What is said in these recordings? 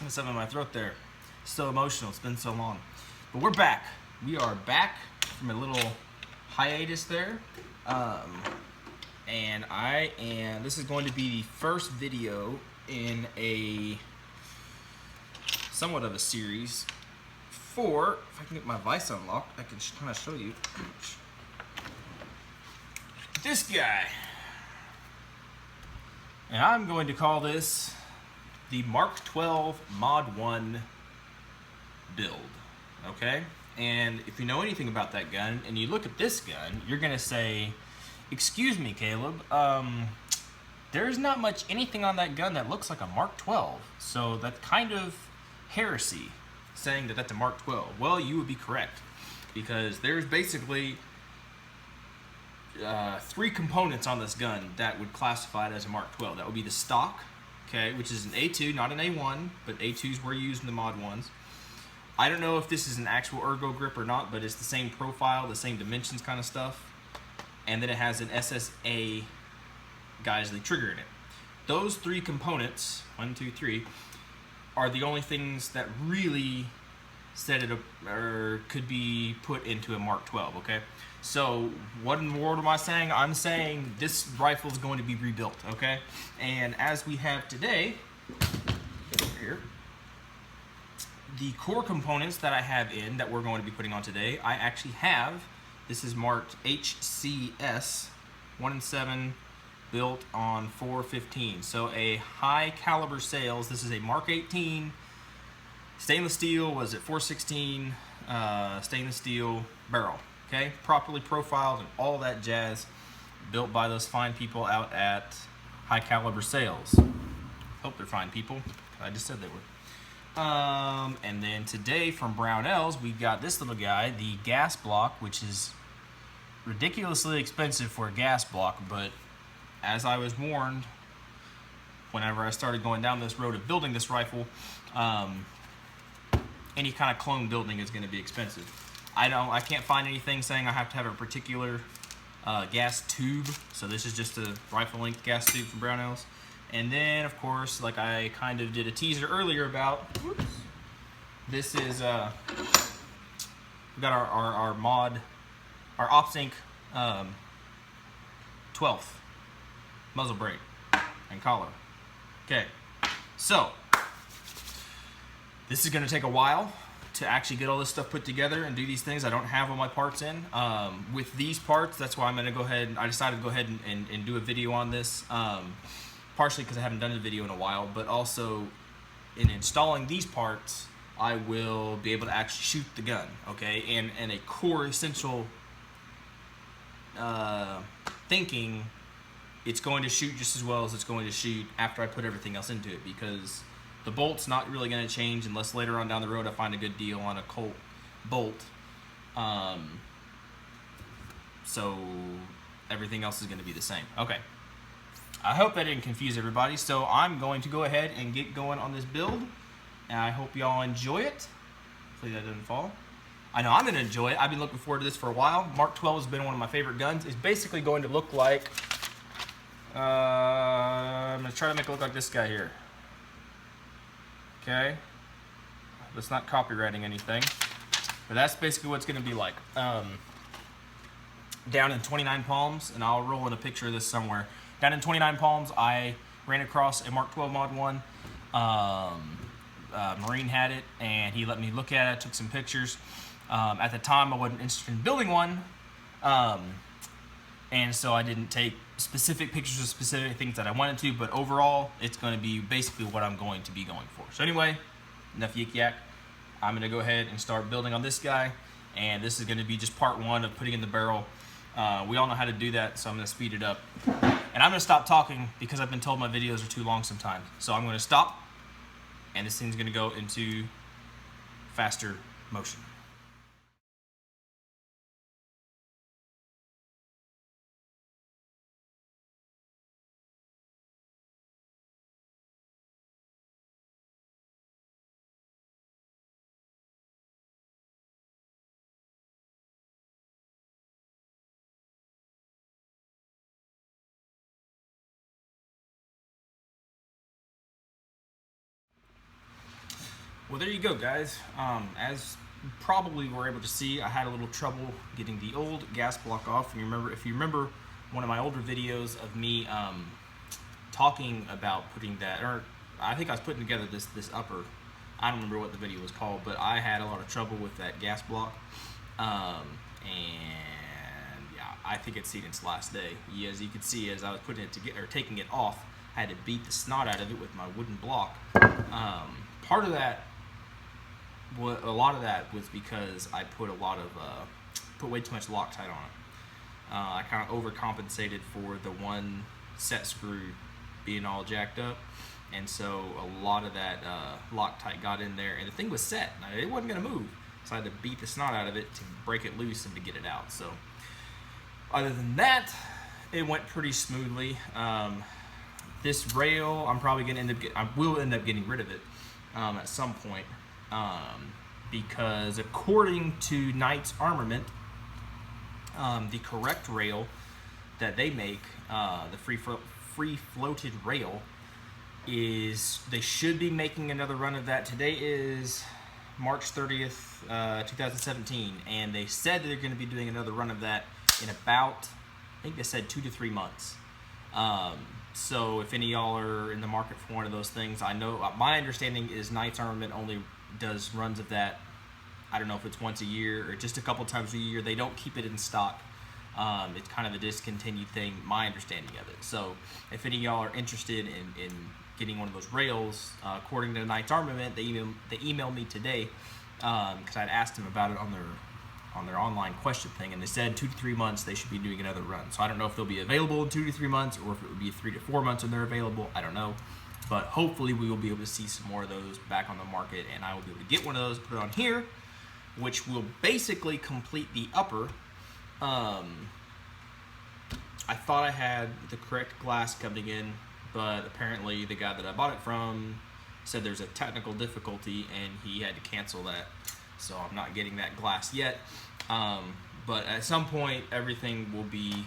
something in my throat there. Still emotional. It's been so long. But we're back. We are back from a little hiatus there. And this is going to be the first video in a somewhat of a series for, if I can get my vise unlocked, I can kind of show you this guy. And I'm going to call this the MK12 Mod1 build, okay? And if you know anything about that gun and you look at this gun, you're gonna say, excuse me, Caleb, there's not much anything on that gun that looks like a MK12. So that's kind of heresy, saying that that's a MK12. Well, you would be correct, because there's basically three components on this gun that would classify it as a MK12. That would be the stock, okay, which is an A2, not an A1, but A2s were used in the Mod 1s. I don't know if this is an actual ergo grip or not, but it's the same profile, the same dimensions kind of stuff. And then it has an SSA Geisley trigger in it. Those three components, 1, 2, 3, are the only things that really set it up or could be put into a MK12, okay? So what in the world am I saying? I'm saying this rifle is going to be rebuilt, okay? And as we have today, here, the core components that I have in that we're going to be putting on today, I actually have. This is marked HCS 1 and 7, built on 415. So a high caliber sales. This is a Mark 18 stainless steel. Was it 416 stainless steel barrel? Okay, properly profiled and all that jazz, built by those fine people out at High Caliber Sales. Hope they're fine people. I just said they were. And then today from Brownells, we got this little guy, the gas block, which is ridiculously expensive for a gas block, but as I was warned whenever I started going down this road of building this rifle, any kind of clone building is going to be expensive. I can't find anything saying I have to have a particular gas tube, so this is just a rifle length gas tube from Brownells. And then, of course, like I kind of did a teaser earlier about, whoops, this is, we got our mod, our OpSync 12th muzzle brake and collar. Okay, so this is going to take a while to actually get all this stuff put together and do these things. I don't have all my parts in. With these parts, that's why I'm going to go ahead, I decided to go ahead and do a video on this. Partially because I haven't done a video in a while, but also in installing these parts, I will be able to actually shoot the gun, okay? And a core essential thinking, it's going to shoot just as well as it's going to shoot after I put everything else into it, because the bolt's not really going to change unless later on down the road I find a good deal on a Colt bolt. So everything else is going to be the same. Okay. I hope that didn't confuse everybody. So I'm going to go ahead and get going on this build, and I hope y'all enjoy it. Hopefully that doesn't fall. I know I'm going to enjoy it. I've been looking forward to this for a while. MK12 has been one of my favorite guns. It's basically going to look like, I'm going to try to make it look like this guy here. Okay, that's not copywriting anything, but that's basically what it's going to be like. Down in 29 Palms, and I'll roll in a picture of this somewhere. Down in 29 Palms, I ran across a MK12 Mod1. Marine had it, and he let me look at it, took some pictures. At the time, I wasn't interested in building one, and so I didn't take specific pictures of specific things that I wanted to, but overall, it's going to be basically what I'm going to be going for. So anyway, enough yik yak. I'm going to go ahead and start building on this guy, and this is going to be just part one of putting in the barrel. We all know how to do that, so I'm going to speed it up. And I'm going to stop talking because I've been told my videos are too long sometimes. So I'm going to stop, and this thing's going to go into faster motion. Well, there you go, guys. As probably were able to see, I had a little trouble getting the old gas block off. If you remember one of my older videos of me talking about putting that, or I think I was putting together this upper. I don't remember what the video was called, but I had a lot of trouble with that gas block, and yeah, I think it's seen its last day. As you can see, as I was putting it together or taking it off, I had to beat the snot out of it with my wooden block. Part of that, a lot of that was because I put way too much Loctite on it. I kind of overcompensated for the one set screw being all jacked up, and so a lot of that Loctite got in there, and the thing was set. It wasn't going to move, so I had to beat the snot out of it to break it loose and to get it out. So other than that, it went pretty smoothly. This rail, I'm probably going to I will end up getting rid of it at some point, because according to Knight's Armament, the correct rail that they make, the free floated rail, is they should be making another run of that. Today is March 30th, 2017, and they said they're going to be doing another run of that in about, I think they said 2 to 3 months. So if any of y'all are in the market for one of those things, I know my understanding is Knight's Armament only does runs of that. I don't know if it's once a year or just a couple times a year. They don't keep it in stock. It's kind of a discontinued thing, my understanding of it. So if any of y'all are interested in getting one of those rails, according to Knight's Armament, they emailed me today, because I'd asked them about it on their online question thing, and they said 2 to 3 months they should be doing another run. So I don't know if they'll be available in 2 to 3 months, or if it would be 3 to 4 months when they're available. I don't know, but hopefully we will be able to see some more of those back on the market, and I will be able to get one of those, put it on here, which will basically complete the upper. I thought I had the correct glass coming in, but apparently the guy that I bought it from said there's a technical difficulty and he had to cancel that. So I'm not getting that glass yet. But at some point, everything will be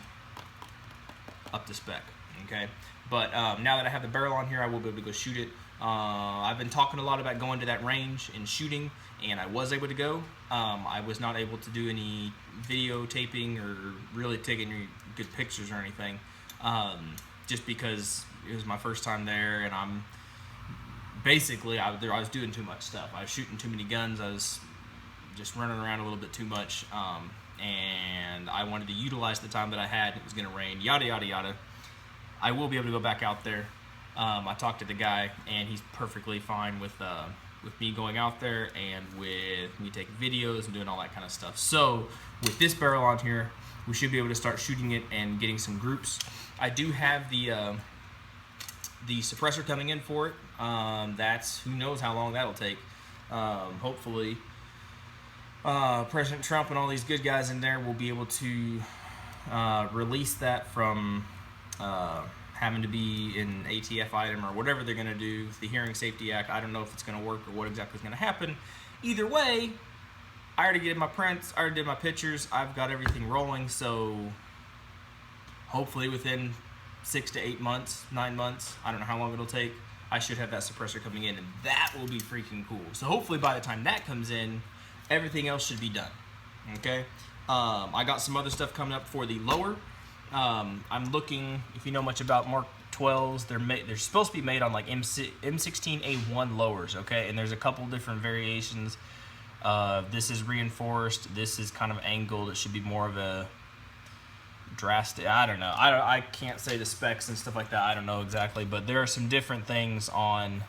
up to spec, okay? But now that I have the barrel on here, I will be able to go shoot it. I've been talking a lot about going to that range and shooting, and I was able to go. I was not able to do any videotaping or really take any good pictures or anything, just because it was my first time there, and I'm basically, I was doing too much stuff. I was shooting too many guns. I was just running around a little bit too much, and I wanted to utilize the time that I had. It was going to rain, yada yada yada. I will be able to go back out there. I talked to the guy, and he's perfectly fine with me going out there and with me taking videos and doing all that kind of stuff. So with this barrel on here, we should be able to start shooting it and getting some groups. I do have the suppressor coming in for it. That's, who knows how long that'll take. Hopefully President Trump and all these good guys in there will be able to release that from having to be an ATF item or whatever they're going to do with the Hearing Safety Act. I don't know if it's going to work or what exactly is going to happen. Either way, I already did my prints, I already did my pictures, I've got everything rolling, so hopefully within 6 to 8 months, 9 months, I don't know how long it'll take, I should have that suppressor coming in, and that will be freaking cool. So hopefully by the time that comes in, everything else should be done, okay? I got some other stuff coming up for the lower. I'm looking, if you know much about Mark 12s, they're supposed to be made on like M16A1 lowers, okay? And there's a couple different variations. This is reinforced, this is kind of angled, it should be more of a drastic, I don't know. I can't say the specs and stuff like that, I don't know exactly, but there are some different things on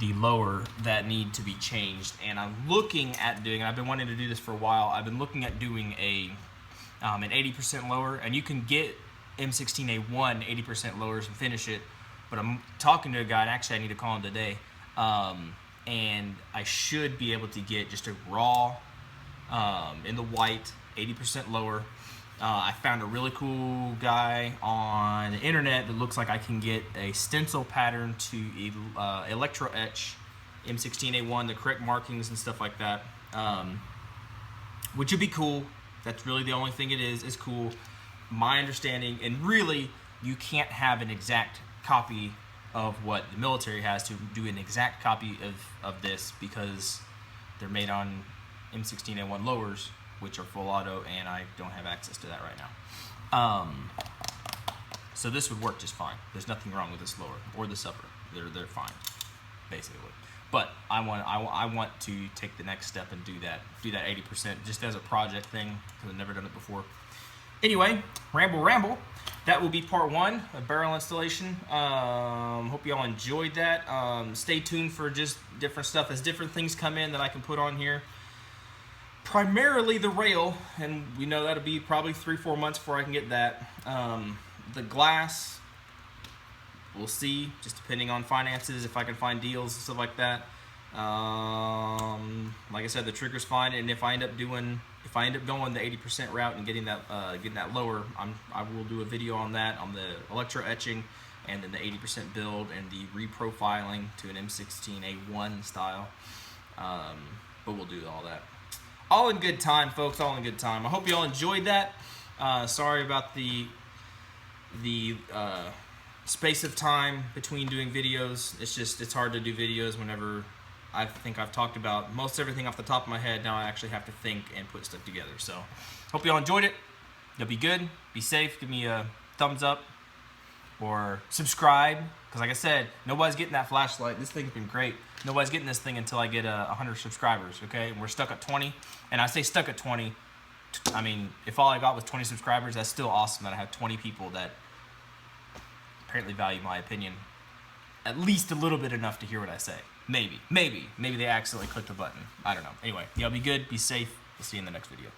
the lower that need to be changed, and I'm looking at doing, I've been wanting to do this for a while, I've been looking at doing an 80% lower, and you can get M16A1 80% lowers and finish it, but I'm talking to a guy, and actually I need to call him today, and I should be able to get just a raw, in the white, 80% lower. I found a really cool guy on the internet that looks like I can get a stencil pattern to electro etch M16A1, the correct markings and stuff like that, which would be cool. That's really the only thing it is cool. My understanding, and really, you can't have an exact copy of what the military has to do an exact copy of this, because they're made on M16A1 lowers, which are full auto, and I don't have access to that right now. So this would work just fine. There's nothing wrong with this lower or this upper. They're fine, basically. But I want to take the next step and do that 80% just as a project thing, because I've never done it before. Anyway, ramble. That will be part 1 of barrel installation. Hope y'all enjoyed that. Stay tuned for just different stuff as different things come in that I can put on here. Primarily the rail, and we know that'll be probably 3-4 months before I can get that. The glass, we'll see, just depending on finances, if I can find deals and stuff like that. Like I said, the trigger's fine, and if I end up going the 80% route and getting that lower, I will do a video on that, on the electro etching, and then the 80% build and the reprofiling to an M16A1 style. But we'll do all that. All in good time, folks. All in good time. I hope you all enjoyed that. Sorry about the space of time between doing videos. It's hard to do videos whenever I think I've talked about most everything off the top of my head. Now I actually have to think and put stuff together. So hope you all enjoyed it. You'll be good. Be safe. Give me a thumbs up or subscribe, because like I said, nobody's getting that flashlight. This thing's been great. Nobody's getting this thing until I get 100 subscribers, okay? And we're stuck at 20. And I say stuck at 20, I mean, if all I got was 20 subscribers, that's still awesome that I have 20 people that apparently value my opinion at least a little bit enough to hear what I say. Maybe they accidentally clicked the button. I don't know. Anyway, y'all be good, be safe. We'll see you in the next video.